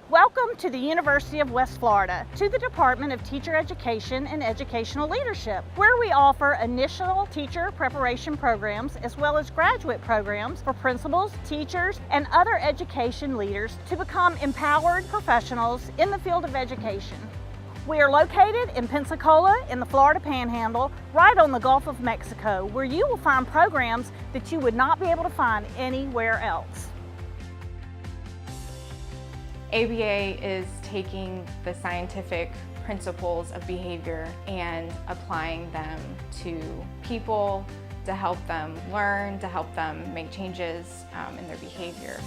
Welcome to the University of West Florida, to the Department of Teacher Education and Educational Leadership, where we offer initial teacher preparation programs as well as graduate programs for principals, teachers, and other education leaders to become empowered professionals in the field of education. We are located in Pensacola in the Florida Panhandle, right on the Gulf of Mexico, where you will find programs that you would not be able to find anywhere else. ABA is taking the scientific principles of behavior and applying them to people to help them learn, to help them make changes in their behavior.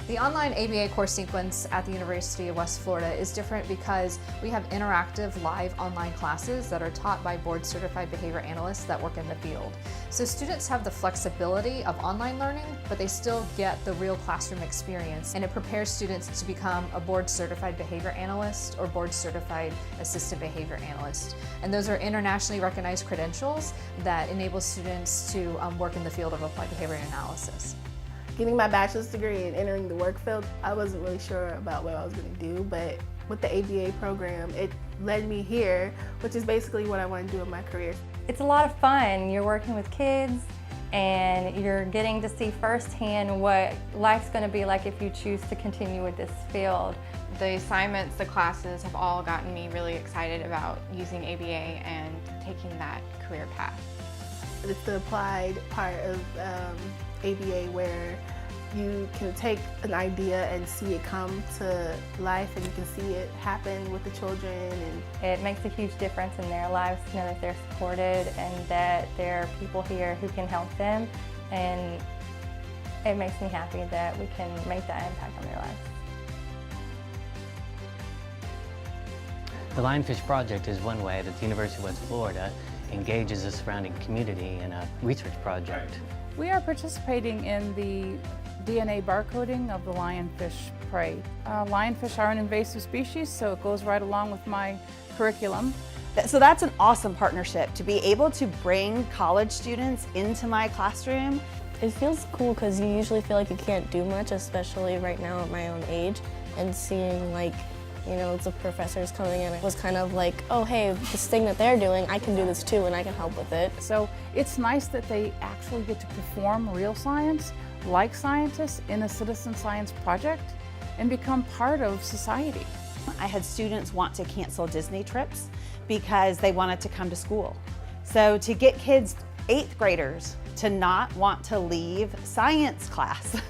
The online ABA course sequence at the University of West Florida is different because we have interactive live online classes that are taught by board certified behavior analysts that work in the field. So students have the flexibility of online learning, but they still get the real classroom experience, and it prepares students to become a board certified behavior analyst or board certified assistant behavior analyst. And those are internationally recognized credentials that enable students to work in the field of applied behavior analysis. Getting my bachelor's degree and entering the work field, I wasn't really sure about what I was going to do, but with the ABA program, it led me here, which is basically what I want to do in my career. It's a lot of fun. You're working with kids and you're getting to see firsthand what life's going to be like if you choose to continue with this field. The assignments, the classes have all gotten me really excited about using ABA and taking that career path. It's the applied part of ABA where you can take an idea and see it come to life, and you can see it happen with the children. And it makes a huge difference in their lives to know that they're supported and that there are people here who can help them, and it makes me happy that we can make that impact on their lives. The Lionfish Project is one way that the University of West Florida engages the surrounding community in a research project. We are participating in the DNA barcoding of the lionfish prey. Lionfish are an invasive species, so it goes right along with my curriculum. So that's an awesome partnership, to be able to bring college students into my classroom. It feels cool because you usually feel like you can't do much, especially right now at my own age, and seeing the professors coming in, it was kind of like, oh hey, this thing that they're doing, I can do this too and I can help with it. So it's nice that they actually get to perform real science, like scientists, in a citizen science project and become part of society. I had students want to cancel Disney trips because they wanted to come to school. So to get kids, 8th graders, to not want to leave science class,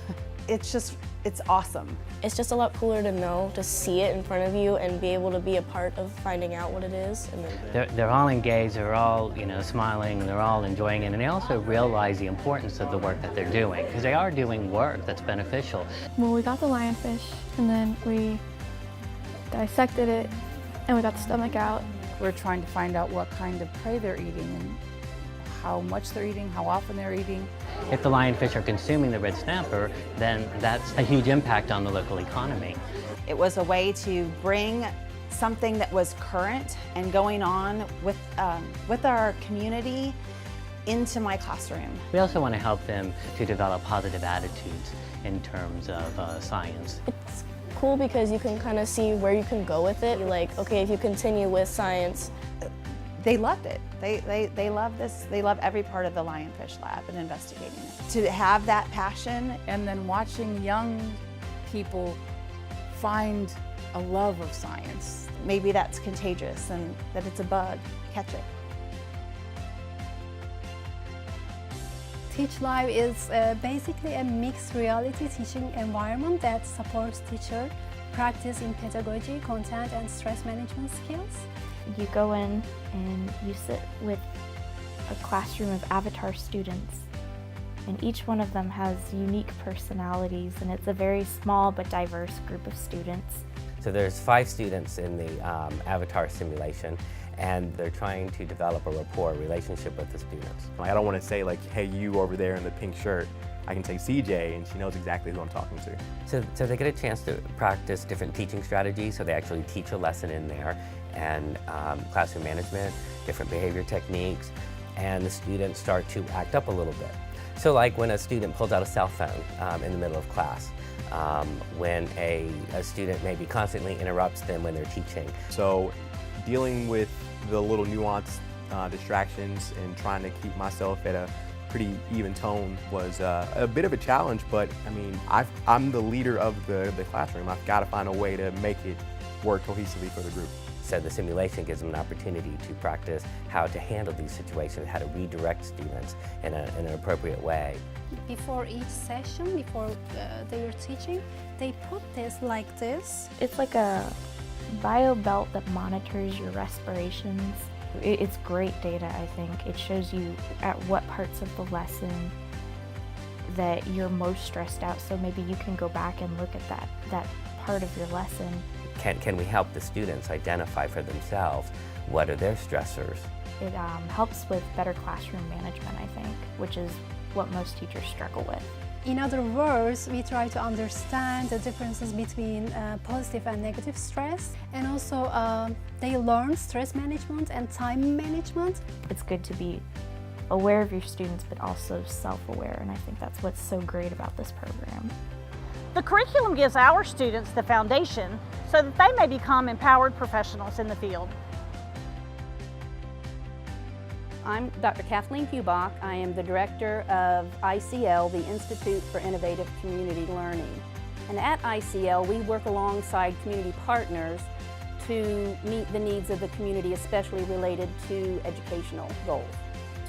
it's awesome. It's just a lot cooler to know, to see it in front of you and be able to be a part of finding out what it is. And They're all engaged, they're all smiling, they're all enjoying it, and they also realize the importance of the work that they're doing, because they are doing work that's beneficial. Well, we got the lionfish, and then we dissected it, and we got the stomach out. We're trying to find out what kind of prey they're eating and how much they're eating, how often they're eating. If the lionfish are consuming the red snapper, then that's a huge impact on the local economy. It was a way to bring something that was current and going on with our community into my classroom. We also want to help them to develop positive attitudes in terms of science. It's cool because you can kind of see where you can go with it. Like, okay, if you continue with science. They loved it. They love this. They love every part of the lionfish lab and investigating it. To have that passion. And then watching young people find a love of science. Maybe that's contagious and that it's a bug. Catch it. Teach Live is basically a mixed reality teaching environment that supports teacher practice in pedagogy, content, and stress management skills. You go in and you sit with a classroom of avatar students, and each one of them has unique personalities, and it's a very small but diverse group of students. So there's 5 students in the avatar simulation, and they're trying to develop a rapport, relationship with the students. I don't want to say like, hey, you over there in the pink shirt. I can say CJ, and she knows exactly who I'm talking to. So they get a chance to practice different teaching strategies, so they actually teach a lesson in there, and classroom management, different behavior techniques, and the students start to act up a little bit. So like when a student pulls out a cell phone in the middle of class, when a student maybe constantly interrupts them when they're teaching. So dealing with the little nuanced distractions and trying to keep myself at a pretty even tone was a bit of a challenge, but I mean, I'm the leader of the classroom. I've got to find a way to make it work cohesively for the group. So the simulation gives them an opportunity to practice how to handle these situations, how to redirect students in an appropriate way. Before each session, before they are teaching, they put this like this. It's like a bio belt that monitors your respirations. It's great data, I think. It shows you at what parts of the lesson that you're most stressed out, so maybe you can go back and look at that part of your lesson. Can we help the students identify for themselves what are their stressors? It helps with better classroom management, I think, which is what most teachers struggle with. In other words, we try to understand the differences between positive and negative stress, and also they learn stress management and time management. It's good to be aware of your students, but also self-aware, and I think that's what's so great about this program. The curriculum gives our students the foundation so that they may become empowered professionals in the field. I'm Dr. Kathleen Hubach. I am the director of ICL, the Institute for Innovative Community Learning. And at ICL, we work alongside community partners to meet the needs of the community, especially related to educational goals.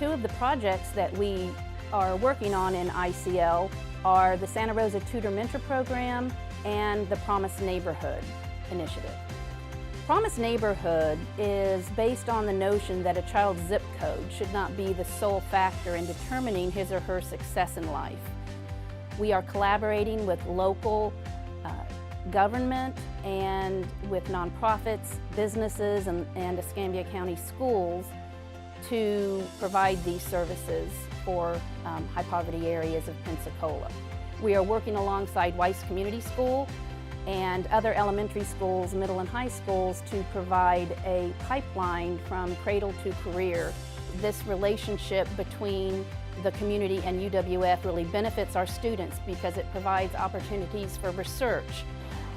Two of the projects that we are working on in ICL are the Santa Rosa Tutor Mentor Program and the Promise Neighborhood Initiative. Promise Neighborhood is based on the notion that a child's zip code should not be the sole factor in determining his or her success in life. We are collaborating with local government and with nonprofits, businesses, and Escambia County schools to provide these services for high poverty areas of Pensacola. We are working alongside Weiss Community School and other elementary schools, middle and high schools, to provide a pipeline from cradle to career. This relationship between the community and UWF really benefits our students because it provides opportunities for research.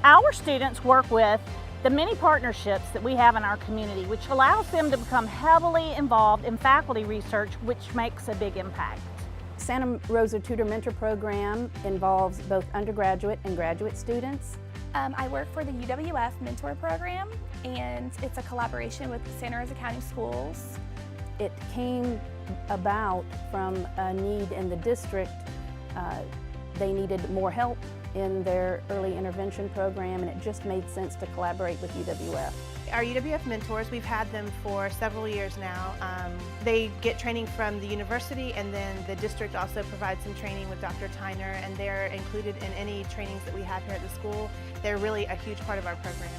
Our students work with the many partnerships that we have in our community, which allows them to become heavily involved in faculty research, which makes a big impact. Santa Rosa Tutor Mentor Program involves both undergraduate and graduate students. I work for the UWF Mentor Program, and it's a collaboration with Santa Rosa County Schools. It came about from a need in the district. They needed more help in their early intervention program, and it just made sense to collaborate with UWF. Our UWF mentors, we've had them for several years now. They get training from the university, and then the district also provides some training with Dr. Tyner, and they're included in any trainings that we have here at the school. They're really a huge part of our program.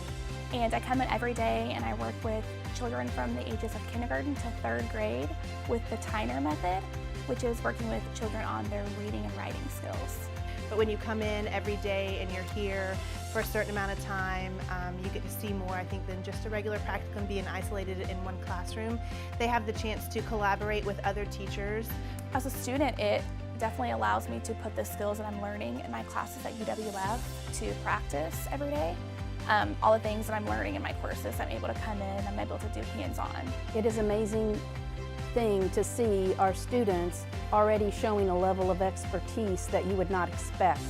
And I come in every day and I work with children from the ages of kindergarten to 3rd grade with the Tyner method, which is working with children on their reading and writing skills. But when you come in every day and you're here for a certain amount of time, you get to see more, I think, than just a regular practicum being isolated in one classroom. They have the chance to collaborate with other teachers. As a student, it definitely allows me to put the skills that I'm learning in my classes at UWF to practice every day. All the things that I'm learning in my courses, I'm able to come in, I'm able to do hands-on. It is amazing thing to see our students already showing a level of expertise that you would not expect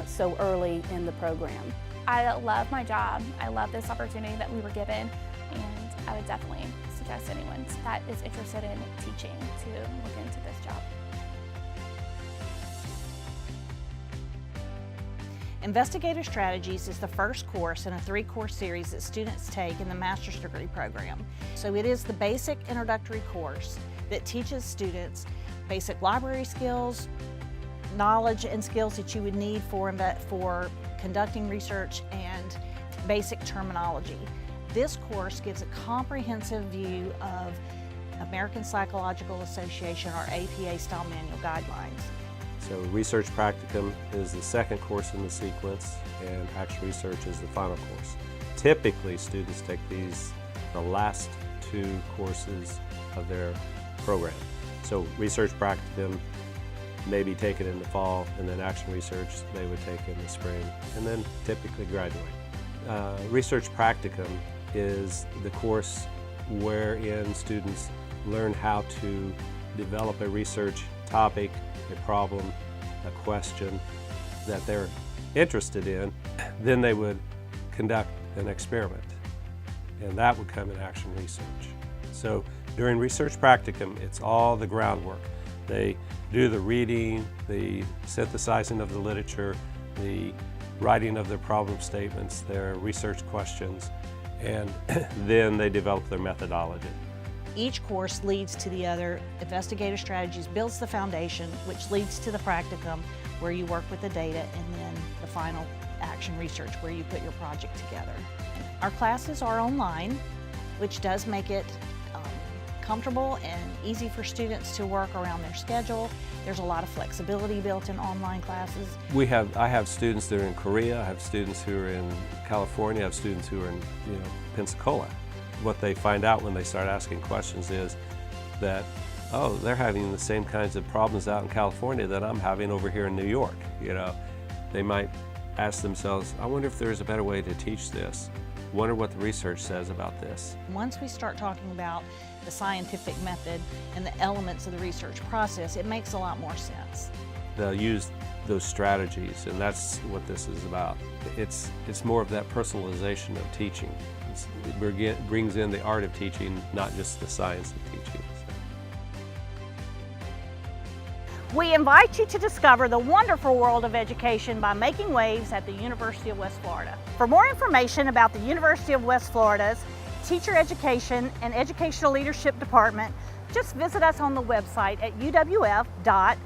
so early in the program. I love my job. I love this opportunity that we were given, and I would definitely suggest anyone that is interested in teaching to look into this job. Investigator Strategies is the first course in a 3-course series that students take in the master's degree program. So it is the basic introductory course that teaches students basic library skills, knowledge and skills that you would need for conducting research, and basic terminology. This course gives a comprehensive view of American Psychological Association, or APA style manual guidelines. So research practicum is the second course in the sequence, and actual research is the final course. Typically, students take these the last 2 courses of their program. So research practicum maybe take it in the fall, and then action research they would take in the spring, and then typically graduate. Research practicum is the course wherein students learn how to develop a research topic, a problem, a question that they're interested in. Then they would conduct an experiment, and that would come in action research. So during research practicum, it's all the groundwork. They do the reading, the synthesizing of the literature, the writing of their problem statements, their research questions, and then they develop their methodology. Each course leads to the other. Investigative strategies builds the foundation, which leads to the practicum, where you work with the data, and then the final action research, where you put your project together. Our classes are online, which does make it comfortable and easy for students to work around their schedule. There's a lot of flexibility built in online classes. I have students that are in Korea, I have students who are in California, I have students who are in Pensacola. What they find out when they start asking questions is that, oh, they're having the same kinds of problems out in California that I'm having over here in New York. They might ask themselves, I wonder if there's a better way to teach this. Wonder what the research says about this. Once we start talking about the scientific method and the elements of the research process, it makes a lot more sense. They'll use those strategies, and that's what this is about. It's more of that personalization of teaching. It brings in the art of teaching, not just the science of teaching. We invite you to discover the wonderful world of education by making waves at the University of West Florida. For more information about the University of West Florida's Teacher Education and Educational Leadership Department, just visit us on the website at uwf.edu.